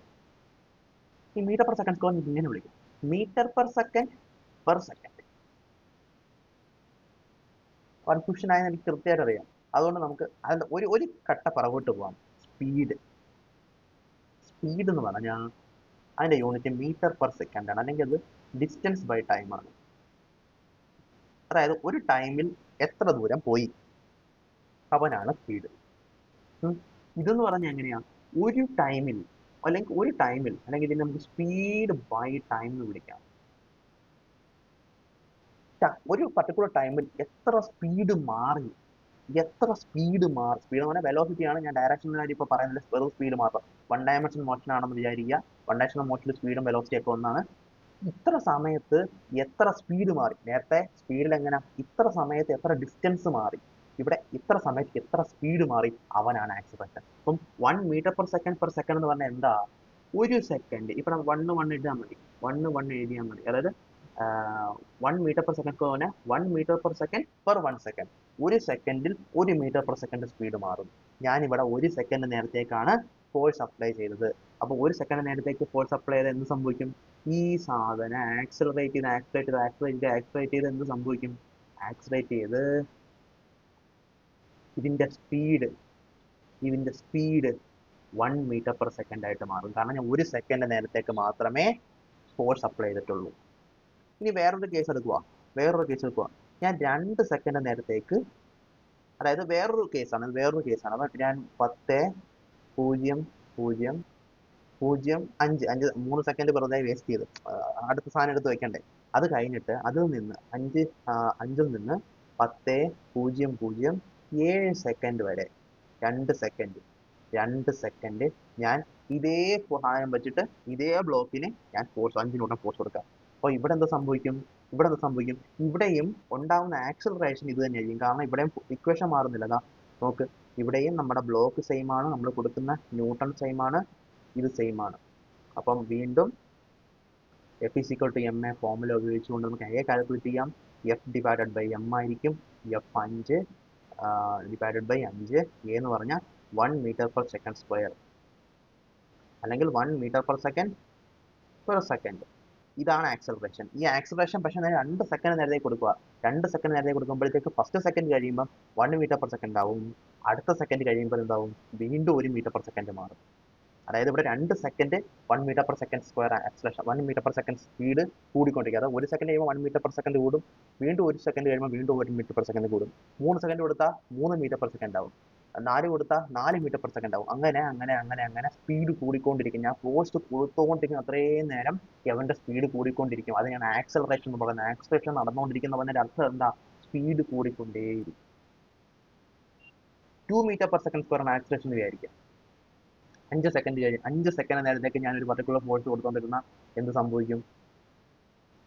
ഈ m/s² ഇങ്ങനെ വിളിക്കും, m/s/s. കൺഫ്യൂഷൻ ആയെന്ന് എനിക്ക് കൃത്യമായിട്ട് അറിയാം. അതുകൊണ്ട് നമുക്ക് അതിന്റെ ഒരു കട്ട പുറകോട്ട് പോവാം. സ്പീഡ് എന്ന് പറഞ്ഞാൽ അതിന്റെ യൂണിറ്റ് m/s ആണ്, അല്ലെങ്കിൽ അത് ഡിസ്റ്റൻസ് ബൈ ടൈം ആണ്. അതായത് ഒരു ടൈമിൽ എത്ര ദൂരം പോയി, അവനാണ് സ്പീഡ്. ഇതെന്ന് പറഞ്ഞാൽ എങ്ങനെയാ, ഒരു ടൈമിൽ അല്ലെങ്കിൽ ഇതിനെ നമുക്ക് സ്പീഡ് ബൈ ടൈം എന്ന് വിളിക്കാം. ഒരു പർട്ടിക്കുലർ ടൈമിൽ എത്ര സ്പീഡ് മാറി, സ്പീഡ് എന്ന് പറഞ്ഞാൽ വെലോസിറ്റി ആണ്, ഞാൻ ഡയറക്ഷൻ്റെ കാര്യം ഇപ്പോൾ പറയുന്നത്, വെറും സ്പീഡ് മാത്രം. 1 ഡയമെൻഷൻ മോഷൻ ആണെന്ന് വിചാരിക്കുക, 1 ഡയമെൻഷൻ മോഷനിൽ സ്പീഡും വെലോസിറ്റി ഒക്കെ ഒന്നാണ്. ഇത്ര സമയത്ത് എത്ര സ്പീഡ് മാറി, നേരത്തെ സ്പീഡിൽ എങ്ങനെ, ഇത്ര സമയത്ത് എത്ര ഡിസ്റ്റൻസ് മാറി, ഇവിടെ ഇത്ര സമയത്ത് എത്ര സ്പീഡ് മാറി, അവനാണ് ആക്സിലറേഷൻ. അപ്പം 1 m/s/s എന്ന് പറഞ്ഞാൽ എന്താ, ഒരു സെക്കൻഡ്. ഇപ്പൊ 1 എഴുതാൻ മതി, 1 എഴുതിയാൽ മതി. അതായത് 1 m/s പോലെ 1 m/s/1 സെക്കൻഡ്. ഒരു സെക്കൻഡിൽ 1 m/s സ്പീഡ് മാറും. ഞാനിവിടെ ഒരു സെക്കൻഡ് നേരത്തേക്കാണ് ഫോഴ്സ് അപ്ലൈ ചെയ്തത്. അപ്പോൾ ഒരു സെക്കൻഡ് നേരത്തേക്ക് ഫോഴ്സ് അപ്ലൈ ചെയ്ത് എന്ത് സംഭവിക്കും? ഈ സാധനം ആക്സിലറേറ്റ് ചെയ്ത് എന്ത് സംഭവിക്കും? ആക്സിലറേറ്റ് ചെയ്ത് ഇതിന്റെ സ്പീഡ് 1 m/s ആയിട്ട് മാറും. കാരണം ഞാൻ ഒരു സെക്കൻഡ് നേരത്തേക്ക് മാത്രമേ ഫോഴ്സ് അപ്ലൈ ചെയ്തിട്ടുള്ളൂ. ഇനി വേറൊരു കേസ് എടുക്കുക. ഞാൻ 2 സെക്കൻഡ് നേരത്തേക്ക്, അതായത് വേറൊരു കേസാണ്. അപ്പൊ ഞാൻ 10:00:05 3 സെക്കൻഡ് വെറുതെ വേസ്റ്റ് ചെയ്തു, അടുത്ത സാധനം എടുത്ത് വെക്കണ്ടേ. അത് കഴിഞ്ഞിട്ട് അതിൽ നിന്ന് 5ൽ നിന്ന് 10:00:07 സെക്കൻഡ് വരെ 2 സെക്കൻഡ് ഞാൻ ഇതേ സാധനം വെച്ചിട്ട് ഇതേ ബ്ലോക്കിന് ഞാൻ 5 ന്യൂട്ടൺ ഫോഴ്സ് കൊടുക്കാം. അപ്പോൾ ഇവിടെ എന്താ സംഭവിക്കും? ഇവിടെയും ഉണ്ടാവുന്ന ആക്സിലറേഷൻ ഇത് തന്നെയായിരിക്കും. കാരണം ഇവിടെയും ഇക്വേഷൻ മാറുന്നില്ല. അതാ നോക്ക്, ഇവിടെയും നമ്മുടെ ബ്ലോക്ക് സെയിം ആണ്, നമ്മൾ കൊടുക്കുന്ന ന്യൂട്ടൺ സെയിം ആണ്, ഇത് സെയിം ആണ്. അപ്പം വീണ്ടും F = ma ഫോർമുല ഉപയോഗിച്ചുകൊണ്ട് നമുക്ക് A കാൽക്കുലേറ്റ് ചെയ്യാം. F/m ആയിരിക്കും. F 5 /5, A എന്ന് പറഞ്ഞാൽ 1 m/s², അല്ലെങ്കിൽ 1 m/s ഒരു സെക്കൻഡ്. ഇതാണ് ആക്സലറേഷൻ. ഈ ആക്സലറേഷൻ പക്ഷേ ഞാൻ 2 സെക്കൻഡ് നേരത്തേക്ക് കൊടുക്കുക. 2 സെക്കൻഡ് നേരത്തേക്ക് കൊടുക്കുമ്പോഴത്തേക്ക് ഫസ്റ്റ് സെക്കൻഡ് കഴിയുമ്പോൾ 1 മീറ്റർ പെർ സെക്കൻഡ് ആവും. അടുത്ത സെക്കൻഡ് കഴിയുമ്പോൾ എന്താവും, വീണ്ടും 1 മീറ്റർ പെർ സെക്കൻഡ് മാറും. അതായത് ഇവിടെ 2 second 1 metre per second square acceleration, 1 metre per second speed കൂടിക്കൊണ്ടിരിക്കുക. അതായത് 1 സെക്കൻഡ് കഴിയുമ്പോൾ 1 മീറ്റർ പെർ സെക്കൻഡ് കൂടും, വീണ്ടും 1 സെക്കൻഡ് കഴിയുമ്പോൾ വീണ്ടും 1 മീറ്റർ പെർ സെക്കൻഡ് കൂടും. 3 സെക്കൻഡ് കൊടുത്താൽ 3 മീറ്റർ പെർ സെക്കൻഡ് ആവും. 4 കൊടുത്താൽ 4 മീറ്റർ പെർ സെക്കൻഡ് ആവും. അങ്ങനെ അങ്ങനെ അങ്ങനെ അങ്ങനെ സ്പീഡ് കൂടിക്കൊണ്ടിരിക്കും. ഞാൻ ഫോഴ്സ് കൊടുത്തുകൊണ്ടിരിക്കും അത്രയും നേരം അവന്റെ സ്പീഡ് കൂടിക്കൊണ്ടിരിക്കും. അത് ഞാൻ ആക്സലറേഷൻ എന്ന് പറയുന്നത്. ആക്സലറേഷൻ നടന്നുകൊണ്ടിരിക്കുന്നതിന്റെ അർത്ഥം എന്താ, സ്പീഡ് കൂടിക്കൊണ്ടേയിരിക്കും. 2 metre per second square acceleration വിചാരിക്കാം. 5 സെക്കൻഡ് കഴിഞ്ഞ് 5 സെക്കൻഡ് നേരത്തേക്ക് ഞാൻ ഒരു പർട്ടിക്കുലർ ഫോഴ്സ് കൊടുത്തുകൊണ്ടിരുന്ന എന്ത് സംഭവിക്കും,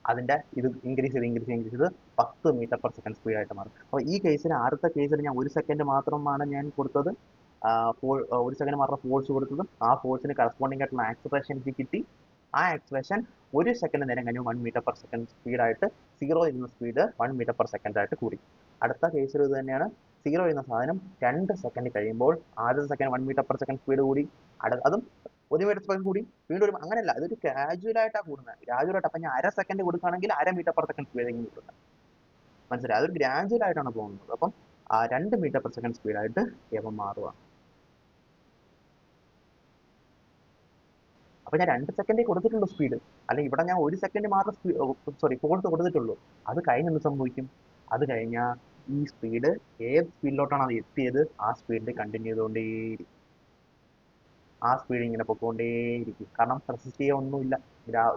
അതിന്റെ ഇത് ഇൻക്രീസ് ചെയ്ത് 10 മീറ്റർ പെർ സെക്കൻഡ് സ്പീഡായിട്ട് മാറും. അപ്പോൾ ഈ കേസിൽ ആദ്യത്തെ കേസിൽ ഞാൻ 1 സെക്കൻഡ് മാത്രമാണ് ഞാൻ കൊടുത്തത്, 1 സെക്കൻഡ് മാത്രം ഫോഴ്സ് കൊടുത്തത്. ആ ഫോഴ്സിന് കറസ്പോണ്ടിങ് ആയിട്ടുള്ള ആക്സലറേഷൻ എനിക്ക് കിട്ടി. ആ ആക്സലറേഷൻ 1 സെക്കൻഡ് നേരം കഴിഞ്ഞ് 1 മീറ്റർ പെർ സെക്കൻഡ് സ്പീഡായിട്ട് 0 എന്ന സ്പീഡ് 1 മീറ്റർ പെർ സെക്കൻഡ് ആയിട്ട് കൂടി. അടുത്ത കേസിൽ ഇത് തന്നെയാണ്. 0 എന്ന സാധനം 2 സെക്കൻഡ് കഴിയുമ്പോൾ ആദ്യത്തെ second 1 metre per second speed കൂടി, അതും 1 മീറ്റർ സെക്കൻഡ് കൂടി, വീണ്ടും ഒരു, അങ്ങനെയല്ല, അതൊരു ഗ്രാജുവൽ ആയിട്ടാണ് കൂടുന്നത്. ഗ്രാജുവൽ ആയിട്ട്. അപ്പം ഞാൻ 1/2 സെക്കൻഡ് കൊടുക്കുകയാണെങ്കിൽ 1/2 മീറ്റർ പെർ സെക്കൻഡ് സ്പീഡ് കൂടുന്നത്. മനസ്സിലായി? അതൊരു ഗ്രാജുവൽ ആയിട്ടാണ് പോകുന്നത്. അപ്പം 2 മീറ്റർ പെർ സെക്കൻഡ് സ്പീഡായിട്ട് ഇവ മാറുക. അപ്പൊ ഞാൻ 2 സെക്കൻഡേ കൊടുത്തിട്ടുള്ളൂ സ്പീഡ്, അല്ലെങ്കിൽ ഇവിടെ ഞാൻ 1 സെക്കൻഡ് മാത്രം ഫോഴ്സ് കൊടുത്തിട്ടുള്ളൂ. അത് കഴിഞ്ഞ് എന്ത് സംഭവിക്കും, അത് കഴിഞ്ഞാൽ ഈ സ്പീഡ് ഏത് സ്പീഡിലോട്ടാണ് അത് എത്തിയത് ആ സ്പീഡിൽ കണ്ടിന്യൂ ചെയ്തുകൊണ്ടേയിരിക്കും. ആ സ്പീഡ് ഇങ്ങനെ പൊക്കോണ്ടേയിരിക്കും. കാരണം റെസിസ്റ്റ് ചെയ്യാൻ ഒന്നുമില്ല,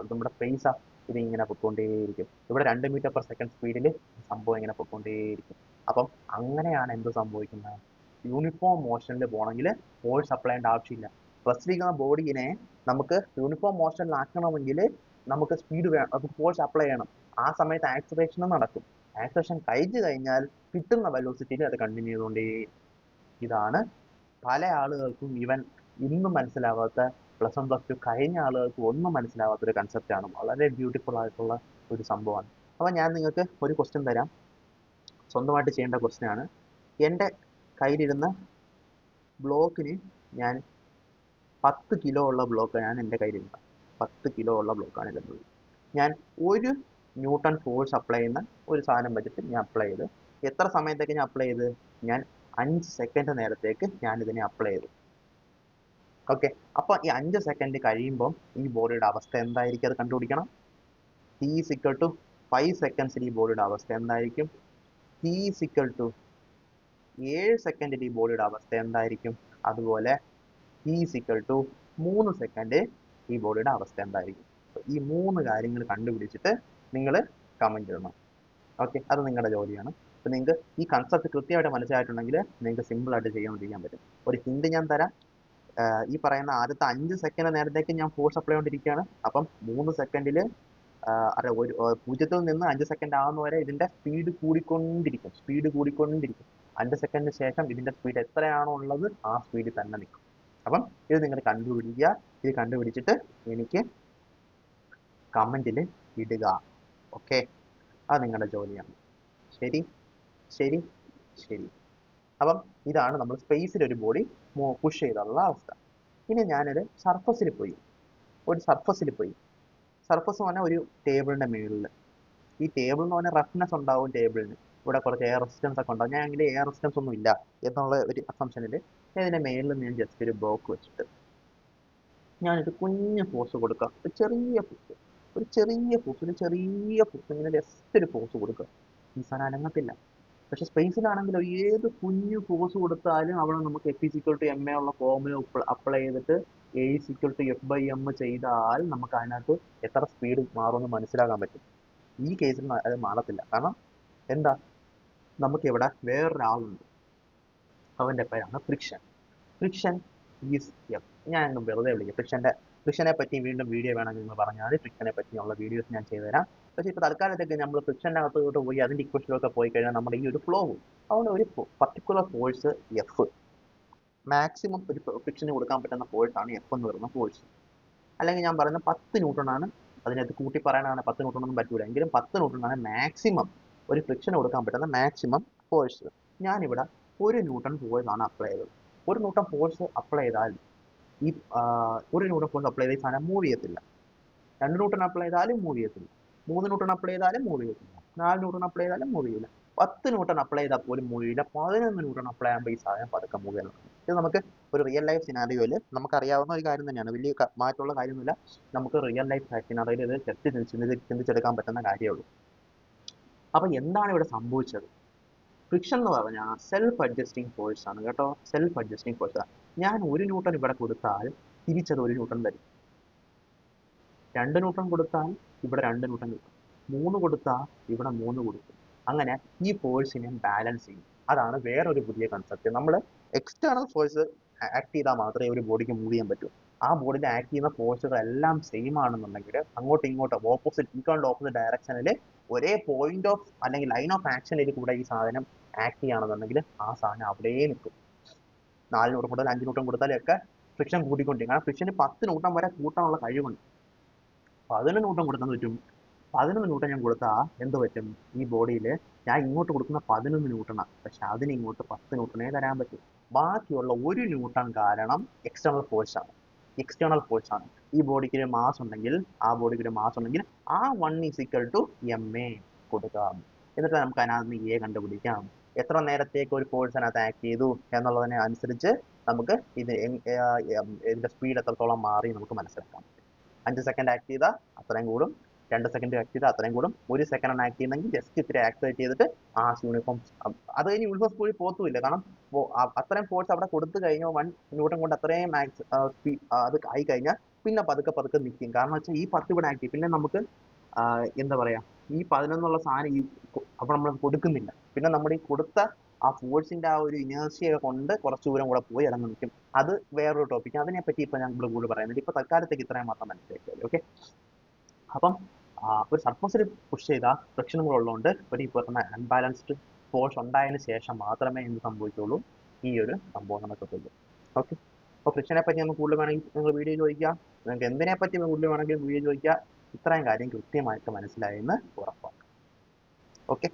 നമ്മുടെ സ്പേസാ, ഇത് ഇങ്ങനെ പൊക്കോണ്ടേയിരിക്കും. ഇവിടെ 2 മീറ്റർ പെർ സെക്കൻഡ് സ്പീഡിൽ സംഭവം ഇങ്ങനെ പൊക്കോണ്ടേയിരിക്കും. അപ്പം അങ്ങനെയാണ് എന്ത് സംഭവിക്കുന്നത്, യൂണിഫോം മോഷനിൽ പോകണമെങ്കിൽ ഫോഴ്സ് അപ്ലൈ ചെയ്യേണ്ട ആവശ്യമില്ല. സ്പെസിഫിക് ബോഡിയെ നമുക്ക് യൂണിഫോം മോഷനിലാക്കണമെങ്കിൽ നമുക്ക് സ്പീഡ് വേണം, നമുക്ക് ഫോഴ്സ് അപ്ലൈ ചെയ്യണം. ആ സമയത്ത് ആക്സിലറേഷനും നടക്കും. ആക്സിലറേഷൻ കഴിഞ്ഞു കഴിഞ്ഞാൽ കിട്ടുന്ന വെലോസിറ്റിയിൽ അത് കണ്ടിന്യൂ ചെയ്തുകൊണ്ടേ. ഇതാണ് പല ആളുകൾക്കും ഇന്നും മനസ്സിലാവാത്ത, പ്ലസ് 1 പ്ലസ് 2 കഴിഞ്ഞ ആളുകൾക്ക് ഒന്നും മനസ്സിലാവാത്തൊരു കൺസെപ്റ്റാണ്. വളരെ ബ്യൂട്ടിഫുൾ ആയിട്ടുള്ള ഒരു സംഭവമാണ്. അപ്പോൾ ഞാൻ നിങ്ങൾക്ക് ഒരു ക്വസ്റ്റ്യൻ തരാം, സ്വന്തമായിട്ട് ചെയ്യേണ്ട ക്വസ്റ്റ്യൻ ആണ്. എൻ്റെ കയ്യിലിരുന്ന ബ്ലോക്കിന് ഞാൻ 10 കിലോ ഉള്ള ബ്ലോക്കാണ് എൻ്റെ കയ്യിലിരുന്നത്. 10 കിലോ ഉള്ള ബ്ലോക്കാണ് ഇരുന്നത്. ഞാൻ 1 ന്യൂട്ടൺ ഫോഴ്സ് അപ്ലൈ ചെയ്യുന്ന ഒരു സാധനം വെച്ചിട്ട് ഞാൻ അപ്ലൈ ചെയ്ത്, എത്ര സമയത്തേക്ക് ഞാൻ അപ്ലൈ ചെയ്ത്, ഞാൻ 5 സെക്കൻഡ് നേരത്തേക്ക് ഞാൻ ഇതിനെ അപ്ലൈ ചെയ്തു. ഓക്കെ, അപ്പൊ ഈ 5 സെക്കൻഡ് കഴിയുമ്പോൾ ഈ ബോഡിയുടെ അവസ്ഥ എന്തായിരിക്കും, അത് കണ്ടുപിടിക്കണം. T = 5 സെക്കൻഡ്സിൽ ഈ ബോഡിയുടെ അവസ്ഥ എന്തായിരിക്കും, T = 7 സെക്കൻഡിൽ ഈ ബോഡിയുടെ അവസ്ഥ എന്തായിരിക്കും, അതുപോലെ T = 3 സെക്കൻഡ് ഈ ബോഡിയുടെ അവസ്ഥ എന്തായിരിക്കും. ഈ 3 കാര്യങ്ങൾ കണ്ടുപിടിച്ചിട്ട് നിങ്ങൾ കമന്റ് ഇടണം. ഓക്കെ, അത് നിങ്ങളുടെ ജോലിയാണ്. അപ്പൊ നിങ്ങൾക്ക് ഈ കൺസെപ്റ്റ് കൃത്യമായിട്ട് മനസ്സിലായിട്ടുണ്ടെങ്കിൽ നിങ്ങൾക്ക് സിമ്പിൾ ആയിട്ട് ചെയ്യാൻ പറ്റും. ഒരു ഹിന്റ് ഞാൻ തരാം. ഈ പറയുന്ന ആദ്യത്തെ 5 സെക്കൻഡ് നേരത്തേക്ക് ഞാൻ ഫോഴ്സ് അപ്ലൈ ചെയ്തുകൊണ്ടിരിക്കുകയാണ്. അപ്പം 3 സെക്കൻഡിൽ 0 നിന്ന് 5 സെക്കൻഡ് ആവുന്ന വരെ ഇതിന്റെ സ്പീഡ് കൂടിക്കൊണ്ടിരിക്കും. 5 സെക്കൻഡിന് ശേഷം ഇതിന്റെ സ്പീഡ് എത്രയാണോ ഉള്ളത് ആ സ്പീഡിൽ തന്നെ നിൽക്കും. അപ്പം ഇത് നിങ്ങൾ കണ്ടുപിടിക്കുക. ഇത് കണ്ടുപിടിച്ചിട്ട് എനിക്ക് കമന്റിൽ ഇടുക. ഓക്കെ, അത് നിങ്ങളുടെ ജോലിയാണ്. ശരി ശരി ശരി. അപ്പം ഇതാണ് നമ്മൾ സ്പേസിൽ ഒരു ബോഡി പുഷ് ചെയ്തുള്ള അവസ്ഥ. ഇനി ഞാനൊരു സർഫസിൽ പോയി. സർഫസ് പറഞ്ഞാൽ ഒരു ടേബിളിന്റെ മേളിൽ. ഈ ടേബിൾ എന്ന് പറഞ്ഞാൽ റഫ്നെസ് ഉണ്ടാവും ടേബിളിന്. ഇവിടെ കുറച്ച് എയർ റെസിസ്റ്റൻസ് ഒക്കെ ഉണ്ടാവും. ഞാൻ എങ്കിൽ എയർ റെസിസ്റ്റൻസ് ഒന്നും ഇല്ല എന്നുള്ള ഒരു അസംഷനിൽ ഇതിന്റെ മേളിൽ ഞാൻ ജസ്റ്റ് ഒരു ബ്ലോക്ക് വെച്ചിട്ട് ഞാനൊരു കുഞ്ഞ് ഫോഴ്സ് കൊടുക്കാം. ഒരു ചെറിയ ഫോഴ്സ് ഇങ്ങനെ ജസ്റ്റ് ഒരു ഫോഴ്സ് കൊടുക്കുക. ഈ സാധനം അനങ്ങത്തില്ല. പക്ഷെ സ്പേസിലാണെങ്കിൽ ഏത് കുഞ്ഞു ഫോഴ്സ് കൊടുത്താലും അവിടെ നമുക്ക് F=ma ഉള്ള ഫോർമുല അപ്ലൈ ചെയ്തിട്ട് A=F/m ചെയ്താൽ നമുക്ക് അതിനകത്ത് എത്ര സ്പീഡ് മാറുമെന്ന് മനസ്സിലാക്കാൻ പറ്റും. ഈ കേസിൽ അത് മാറത്തില്ല. കാരണം എന്താ, നമുക്കിവിടെ വേറൊരാളുണ്ട്, അവന്റെ പേരാണ് ഫ്രിക്ഷൻ ഈസ് എഫ്. ഞാൻ വെറുതെ വിളിക്കാം ഫ്രിക്ഷനെ പറ്റി വീണ്ടും വീഡിയോ വേണമെങ്കിൽ നിങ്ങൾ പറഞ്ഞാൽ ഫ്രിക്ഷനെ പറ്റിയുള്ള വീഡിയോസ് ഞാൻ ചെയ്തുതരാം. പക്ഷേ ഇപ്പോൾ തൽക്കാലത്തേക്ക് നമ്മൾ ഫ്രിക്ഷനകത്തോട്ട് പോയി അതിൻ്റെ ഇക്വേഷനിലൊക്കെ പോയി കഴിഞ്ഞാൽ നമ്മുടെ ഈ ഒരു ഫ്ലോ പോകും. അതുകൊണ്ട് ഒരു പർട്ടിക്കുലർ ഫോഴ്സ് എഫ്, മാക്സിമം ഒരു ഫ്രിക്ഷന് കൊടുക്കാൻ പറ്റുന്ന ഫോഴ്സാണ് എഫ് എന്ന് പറയുന്ന ഫോഴ്സ്. അല്ലെങ്കിൽ ഞാൻ പറയുന്നത് 10 ന്യൂട്ടൺ ആണ്. അതിനകത്ത് കൂട്ടി പറയാനാണ് 10 ന്യൂട്ടൺ ഒന്നും പറ്റൂല, എങ്കിലും 10 ന്യൂട്ടൺ ആണ് മാക്സിമം ഒരു ഫ്രിക്ഷന് കൊടുക്കാൻ പറ്റുന്ന മാക്സിമം ഫോഴ്സ്. ഞാനിവിടെ 1 ന്യൂട്ടൺ ഫോഴ്സ് ആണ് അപ്ലൈ ചെയ്തത്. 1 ന്യൂട്ടൺ ഫോഴ്സ് അപ്ലൈ ചെയ്താൽ ഈ 1 ന്യൂട്ടൺ ഫോഴ്സ് അപ്ലൈ ചെയ്ത ഈ സാധനം മൂവ് ചെയ്യത്തില്ല. 2 ന്യൂട്ടൺ അപ്ലൈ ചെയ്താലും മൂവ് ചെയ്യത്തില്ല. 3 ന്യൂട്ടൺ അപ്ലൈ ചെയ്താലും മൂവ് ചെയ്യത്തില്ല. 4 ന്യൂട്ടൺ അപ്ലൈ ചെയ്താലും മൂവ് ചെയ്യില്ല. 10 ന്യൂട്ടൺ അപ്ലൈ ചെയ്താൽ പോലും മൂവ് ചെയ്യില്ല. 11 ന്യൂട്ടൺ അപ്ലൈ ചെയ്യുമ്പോൾ ഈ സാധനം പതുക്കെ മൂവ് ചെയ്യാൻ തുടങ്ങും. ഇത് നമുക്ക് ഒരു റിയൽ ലൈഫ് സിനാരിയോയിൽ നമുക്കറിയാവുന്ന ഒരു കാര്യം തന്നെയാണ്. വലിയ മാറ്റമുള്ള കാര്യമൊന്നുമില്ല. നമുക്ക് റിയൽ ലൈഫ് സിനാരിയോയിൽ ഇത് ചിന്തിച്ചെടുക്കാൻ പറ്റുന്ന കാര്യമേ ഉള്ളൂ. അപ്പൊ എന്താണ് ഇവിടെ സംഭവിച്ചത്? ഫ്രിക്ഷൻ എന്ന് പറഞ്ഞാൽ സെൽഫ് അഡ്ജസ്റ്റിംഗ് ഫോഴ്സ് ആണ് കേട്ടോ. സെൽഫ് അഡ്ജസ്റ്റിംഗ് ഫോഴ്സ് ആണ്. ഞാൻ 1 ന്യൂട്ടൺ ഇവിടെ കൊടുത്താൽ തിരിച്ചത് 1 ന്യൂട്ടൺ വരും. 2 ന്യൂട്ടൺ കൊടുത്താൽ ഇവിടെ 2 ന്യൂട്ടൺ കിട്ടും. 3 കൊടുത്താൽ ഇവിടെ 3 കൊടുക്കും. അങ്ങനെ ഈ ഫോഴ്സിനെ ബാലൻസ് ചെയ്യും. അതാണ് വേറൊരു പുതിയ കൺസെപ്റ്റ്. നമ്മൾ എക്സ്റ്റേണൽ ഫോഴ്സ് ആക്ട് ചെയ്താൽ മാത്രമേ ഒരു ബോഡിക്ക് മൂവ് ചെയ്യാൻ പറ്റൂ. ആ ബോഡിയിൽ ആക്ട് ചെയ്യുന്ന ഫോഴ്സുകൾ എല്ലാം സെയിം ആണെന്നുണ്ടെങ്കിൽ അങ്ങോട്ടും ഇങ്ങോട്ടും ഓപ്പോസിറ്റ് ഡയറക്ഷനിൽ ഒരേ പോയിന്റ് ഓഫ് അല്ലെങ്കിൽ ലൈൻ ഓഫ് ആക്ഷനിൽ കൂടെ ഈ സാധനം ആക്ട് ചെയ്യുകയാണെന്നുണ്ടെങ്കിൽ ആ സാധനം അവിടെ നിൽക്കും. 4 ന്യൂട്ടൺ കൊടുത്താൽ 5 ന്യൂട്ടൺ കൊടുത്താലൊക്കെ ഫ്രിക്ഷൻ കൂട്ടിക്കൊണ്ടിരിക്കും. കാരണം ഫ്രിക്ഷന് 10 ന്യൂട്ടൺ വരെ കൂട്ടാനുള്ള കഴിവുണ്ട്. 11 ന്യൂട്ടൺ കൊടുക്കാൻ പറ്റും. 11 ന്യൂട്ടൺ ഞാൻ കൊടുത്താൽ എന്ത് പറ്റും? ഈ ബോഡിയിൽ ഞാൻ ഇങ്ങോട്ട് കൊടുക്കുന്ന 11 ന്യൂട്ടണാണ്. പക്ഷെ അതിന് ഇങ്ങോട്ട് 10 ന്യൂട്ടണേ തരാൻ പറ്റും. ബാക്കിയുള്ള 1 ന്യൂട്ടൺ കാരണം എക്സ്റ്റേണൽ ഫോഴ്സാണ്. എക്സ്റ്റേണൽ ഫോഴ്സാണ്. ഈ ബോഡിക്ക് ഒരു മാസ് ഉണ്ടെങ്കിൽ ആ 1 ma കൊടുക്കാം. എന്നിട്ട് നമുക്ക് അതിനകത്ത് എ കണ്ടുപിടിക്കാം. എത്ര നേരത്തേക്ക് ഒരു ഫോഴ്സ് അതിനകത്ത് ആക്ട് ചെയ്തു എന്നുള്ളതിനെ അനുസരിച്ച് നമുക്ക് ഇതിന്റെ സ്പീഡ് എത്രത്തോളം മാറി നമുക്ക് മനസ്സിലാക്കാം. 5 സെക്കൻഡ് ആക്ട് ചെയ്താൽ അത്രയും കൂടും. 2 സെക്കൻഡ് ആക്ട് ചെയ്താൽ അത്രയും കൂടും. 1 സെക്കൻഡ് ആക്ട് ചെയ്യുന്നെങ്കിൽ ജസ്റ്റ് ഇത്തിരി ആക്ടിവേറ്റ് ചെയ്തിട്ട് ആ യൂണിഫോം അത് കഴിഞ്ഞ് യൂണിഫോം സ്പീഡിൽ പോകത്തുമില്ല. കാരണം അത്രയും ഫോഴ്സ് അവിടെ കൊടുത്തു കഴിഞ്ഞാൽ 1 ന്യൂട്ടൺ കൊണ്ട് അത്രയും അത് ആയി കഴിഞ്ഞാൽ പിന്നെ പതുക്കെ നിൽക്കും. കാരണം വെച്ചാൽ ഈ 10 ഇവിടെ ആക്ട് ചെയ്യും. പിന്നെ നമുക്ക് എന്താ പറയാ, ഈ 11 സാധനം അപ്പൊ നമ്മൾ കൊടുക്കുന്നില്ല. പിന്നെ നമ്മൾ ഈ കൊടുത്ത ആ ഫോഴ്സിന്റെ ആ ഒരു ഇനേർഷ്യ കൊണ്ട് കുറച്ചു ദൂരം കൂടെ പോയി ഇറങ്ങി നിൽക്കും. അത് വേറൊരു ടോപ്പിക്. അതിനെപ്പറ്റി ഇപ്പൊ ഞങ്ങൾ കൂടുതൽ പറയുന്നില്ല. ഇപ്പൊ തൽക്കാലത്തേക്ക് ഇത്രയും മാത്രം മനസ്സിലാക്കിയാൽ ഓക്കെ. അപ്പം ഒരു സർഫസിൽ പുഷ് ചെയ്താൽ ഫ്രിക്ഷനുകൾ ഉള്ളതുകൊണ്ട് ഒരു ഈ പറഞ്ഞ അൺബാലൻസ്ഡ് ഫോഴ്സ് ഉണ്ടായതിനു ശേഷം മാത്രമേ എന്ത് സംഭവിച്ചുള്ളൂ, ഈ ഒരു സംഭവം നടക്കത്തുള്ളൂ. ഓക്കെ. അപ്പോൾ ഫ്രിക്ഷനെ പറ്റി നമുക്ക് കൂടുതൽ വേണമെങ്കിൽ നിങ്ങൾ വീഡിയോ ചോദിക്കുക. നിങ്ങൾക്ക് എന്തിനെ പറ്റി കൂടുതൽ വേണമെങ്കിൽ വീഡിയോ ചോദിക്കുക. ഇത്രയും കാര്യം കൃത്യമായിട്ട് മനസ്സിലായെന്ന് ഉറപ്പാക്കാം. ഓക്കെ.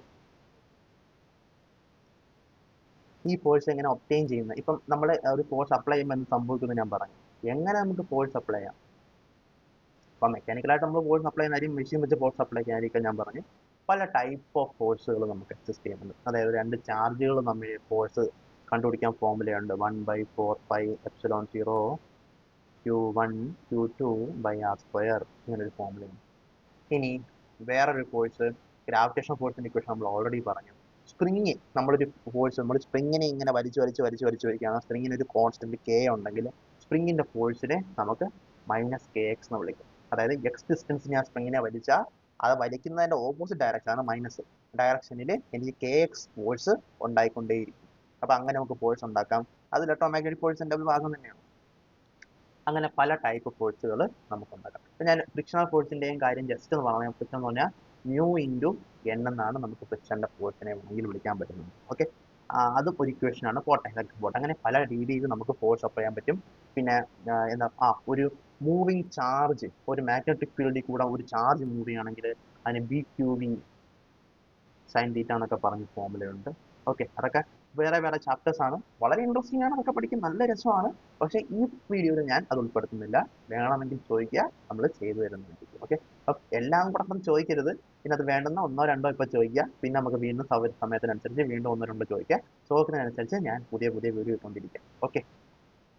ഈ ഫോഴ്സ് എങ്ങനെ ഒബ്റ്റെയിൻ ചെയ്യുന്നത്? ഇപ്പം നമ്മൾ ഒരു ഫോഴ്സ് അപ്ലൈ ചെയ്യുമ്പോൾ എന്ത് സംഭവിക്കുമെന്ന് ഞാൻ പറഞ്ഞു. എങ്ങനെ നമുക്ക് ഫോഴ്സ് അപ്ലൈ ചെയ്യാം? അപ്പം മെക്കാനിക്കലായിട്ട് നമ്മൾ ഫോഴ്സ് അപ്ലൈ ചെയ്യുന്ന കാര്യം മെഷീൻ വെച്ച് ഫോഴ്സ് അപ്ലൈ ചെയ്യാനായിരിക്കും ഞാൻ പറഞ്ഞു. പല ടൈപ്പ് ഓഫ് ഫോഴ്സുകൾ നമുക്ക് എക്സിസ്റ്റ് ചെയ്യുന്നുണ്ട്. അതായത് 2 ചാർജുകൾ തമ്മിൽ ഫോഴ്സ് കണ്ടുപിടിക്കാൻ ഫോർമുലയുണ്ട്. 1/4πε0 Q1 Q2 r². ഇങ്ങനൊരു ഫോർമുലയുണ്ട്. ഇനി വേറൊരു ഫോഴ്സ്, ഗ്രാവിറ്റേഷൻ ഫോഴ്സിന്റെ ഇക്വേഷൻ നമ്മൾ ഓൾറെഡി പറഞ്ഞു. സ്പ്രിങ്, നമ്മളൊരു ഫോഴ്സ്, നമ്മൾ സ്പ്രിങ്ങിനെ ഇങ്ങനെ വലിച്ചു വയ്ക്കുകയാണ്. സ്പ്രിങ്ങിന് ഒരു കോൺസ്റ്റന്റ് കെ ഉണ്ടെങ്കിൽ സ്പ്രിങ്ങിന്റെ ഫോഴ്സിനെ നമുക്ക് -kx എന്ന് വിളിക്കും. അതായത് എക്സ് ഡിസ്റ്റൻസ് ഞാൻ സ്പ്രിങ്ങിനെ വലിച്ചാൽ അത് വലിക്കുന്നതിന്റെ ഓപ്പോസിറ്റ് ഡയറക്ഷൻ ആണ് മൈനസ് ഡയറക്ഷനിൽ എനിക്ക് kx ഫോഴ്സ് ഉണ്ടായിക്കൊണ്ടേയിരിക്കും. അപ്പൊ അങ്ങനെ നമുക്ക് ഫോഴ്സ് ഉണ്ടാക്കാം. അത് ഇലക്ട്രോമാഗ്നറ്റിക് ഫോഴ്സിന്റെ ഒരു ഭാഗം തന്നെയാണ്. അങ്ങനെ പല ടൈപ്പ് ഫോഴ്സുകൾ നമുക്ക് ഉണ്ടാക്കാം. ഞാൻ ഫ്രിക്ഷണൽ ഫോഴ്സിന്റെയും കാര്യം ജസ്റ്റ് ഒന്ന് പറയാം. ഫ്രിക്ഷൻ എന്ന് പറഞ്ഞാൽ മ്യൂ ഇൻറ്റു എൻ എന്നാണ് നമുക്ക് ഫ്രിക്ഷന്റെ ഫോഴ്സിനെ വേണമെങ്കിൽ വിളിക്കാൻ പറ്റുന്നത്. ഓക്കെ. അത് ഒരു ഇക്വേഷൻ ആണ്. പോട്ടെ, അങ്ങനെ പല രീതിയിൽ നമുക്ക് ഫോഴ്സ് അപ്ലൈ ചെയ്യാൻ പറ്റും. പിന്നെ എന്താ ഒരു മൂവിങ് ചാർജ്, ഒരു മാഗ്നറ്റിക് ഫീൽഡിൽ കൂടെ ഒരു ചാർജ് മൂവ് ചെയ്യുകയാണെങ്കിൽ അതിന് BQV സൈൻ തീറ്റ എന്നൊക്കെ പറഞ്ഞ ഫോർമുലയുണ്ട്. ഓക്കെ. അതൊക്കെ വേറെ ചാപ്റ്റേഴ്സ് ആണ്. വളരെ ഇൻട്രസ്റ്റിംഗ് ആണ്. അതൊക്കെ പഠിക്കാൻ നല്ല രസമാണ്. പക്ഷെ ഈ വീഡിയോയിൽ ഞാൻ അത് ഉൾപ്പെടുത്തുന്നില്ല. വേണമെങ്കിൽ ചോദിക്കുക, നമ്മൾ ചെയ്തു തരുന്നതായിരിക്കും. ഓക്കെ. അപ്പം എല്ലാം കൂടെ അപ്പം ചോദിക്കരുത്. പിന്നെ അത് വേണ്ടുന്ന 1-2 ഇപ്പൊ ചോദിക്കുക. പിന്നെ നമുക്ക് വീണ്ടും സമയത്തിനനുസരിച്ച് വീണ്ടും 1-2 ചോദിക്കുക. ചോദിക്കുന്നതിനനുസരിച്ച് ഞാൻ പുതിയ വീഡിയോ ഇട്ടുകൊണ്ടിരിക്കാം.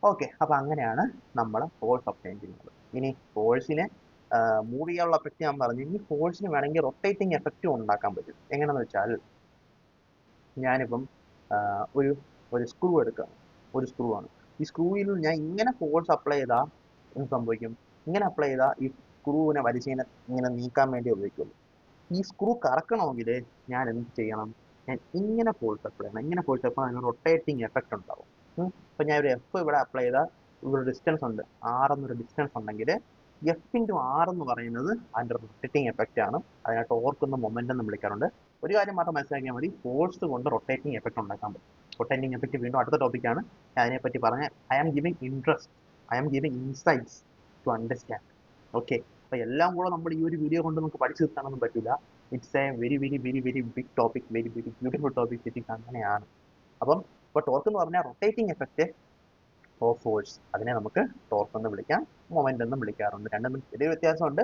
ഓക്കെ. അപ്പൊ അങ്ങനെയാണ് നമ്മൾ ഫോഴ്സ് ഒബ്റ്റെയിൻ ചെയ്യുന്നത്. ഇനി ഫോഴ്സിനെ മൂവ് ചെയ്യാനുള്ള എഫക്റ്റ് ഞാൻ പറഞ്ഞു. ഇനി ഫോഴ്സിന് വേണമെങ്കിൽ റൊട്ടേറ്റിംഗ് എഫക്റ്റും ഉണ്ടാക്കാൻ പറ്റും. എങ്ങനെയാണെന്ന് വെച്ചാൽ, ഞാനിപ്പം ഒരു സ്ക്രൂ എടുക്കാം. ഒരു സ്ക്രൂ ആണ്. ഈ സ്ക്രൂവിൽ ഞാൻ ഇങ്ങനെ ഫോഴ്സ് അപ്ലൈ ചെയ്താൽ എന്ത് സംഭവിക്കും? ഇങ്ങനെ അപ്ലൈ ചെയ്താൽ ഈ സ്ക്രൂവിനെ വലിച്ചിങ്ങനെ ഇങ്ങനെ നീക്കാൻ വേണ്ടി ഉപയോഗിക്കുള്ളൂ. ഈ സ്ക്രൂ കറക്കണമെങ്കിൽ ഞാൻ എന്ത് ചെയ്യണം? ഞാൻ ഇങ്ങനെ ഫോഴ്സ് അപ്ലൈ ചെയ്യണം. ഇങ്ങനെ ഫോഴ്സ് അപ്ലൈ അതിന് റൊട്ടേറ്റിംഗ് എഫക്റ്റ് ഉണ്ടാവും. ഇപ്പൊ ഞാൻ ഒരു എഫ് ഇവിടെ അപ്ലൈ ചെയ്താൽ ഇവിടെ ഡിസ്റ്റൻസ് ഉണ്ട്, R എന്നൊരു ഡിസ്റ്റൻസ് ഉണ്ടെങ്കിൽ F×R എന്ന് പറയുന്നത് അതിന്റെ റൊട്ടേറ്റിംഗ് എഫക്റ്റ് ആണ്. അതിനെ ടോർക്ക് എന്ന മൊമെന്റം എന്ന് വിളിക്കാറുണ്ട്. ഒരു കാര്യം മാത്രം മനസ്സിലാക്കിയാൽ മതി, ഫോഴ്സ് കൊണ്ട് റൊട്ടേറ്റിംഗ് എഫക്റ്റ് ഉണ്ടാക്കാൻ പറ്റും. റൊട്ടേറ്റിംഗ് എഫക്റ്റ് വീണ്ടും അടുത്ത ടോപ്പിക്കാണ്. ഞാൻ അതിനെപ്പറ്റി പറഞ്ഞ I am giving insights to understand. Okay. അപ്പൊ എല്ലാം കൂടെ നമ്മൾ ഈ ഒരു വീഡിയോ കൊണ്ട് നമുക്ക് പഠിച്ചു നിർത്താനൊന്നും പറ്റില്ല. It's a very big topic, very beautiful topic. അങ്ങനെയാണ്. അപ്പം ഇപ്പൊ ടോർക്ക് എന്ന് പറഞ്ഞാൽ റൊട്ടേറ്റിംഗ് എഫക്റ്റ് ഓഫ് ഫോഴ്സ്. അതിനെ നമുക്ക് ടോർക്ക് എന്ന് വിളിക്കാം, മൊമെന്റ് എന്നും വിളിക്കാറുണ്ട്. രണ്ടും ചെറിയ വ്യത്യാസമുണ്ട്.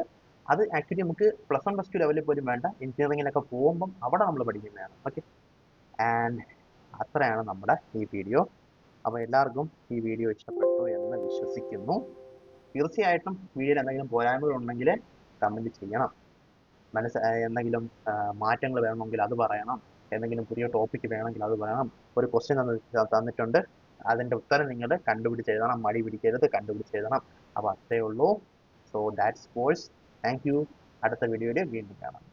അത് ആക്ച്വലി നമുക്ക് +1 +2 ലെവലിൽ പോലും വേണ്ട, എഞ്ചിനീയറിംഗിലൊക്കെ പോകുമ്പം അവിടെ നമ്മൾ പഠിക്കുന്നതാണ്. ഓക്കെ, ആൻഡ് അത്രയാണ് നമ്മുടെ ഈ വീഡിയോ. അപ്പോൾ എല്ലാവർക്കും ഈ വീഡിയോ ഇഷ്ടപ്പെട്ടു എന്ന് വിശ്വസിക്കുന്നു. തീർച്ചയായിട്ടും വീഡിയോയിൽ എന്തെങ്കിലും പോരായ്മകളുണ്ടെങ്കിൽ കമൻറ്റ് ചെയ്യണം. എന്തെങ്കിലും മാറ്റങ്ങൾ വേണമെങ്കിൽ അത് പറയണം. എന്തെങ്കിലും പുതിയ ടോപ്പിക്ക് വേണമെങ്കിൽ അത് പറയണം. ഒരു ക്വസ്റ്റ്യൻ തന്നിട്ടുണ്ട്, അതിൻ്റെ ഉത്തരം നിങ്ങൾ കണ്ടുപിടിച്ച് എഴുതണം. മടി പിടിക്കരുത്, കണ്ടുപിടിച്ച് എഴുതണം. അപ്പോൾ അത്രയേ ഉള്ളൂ. So that's course. Thank you. അടുത്ത വീഡിയോയിൽ വീണ്ടും കാണാം.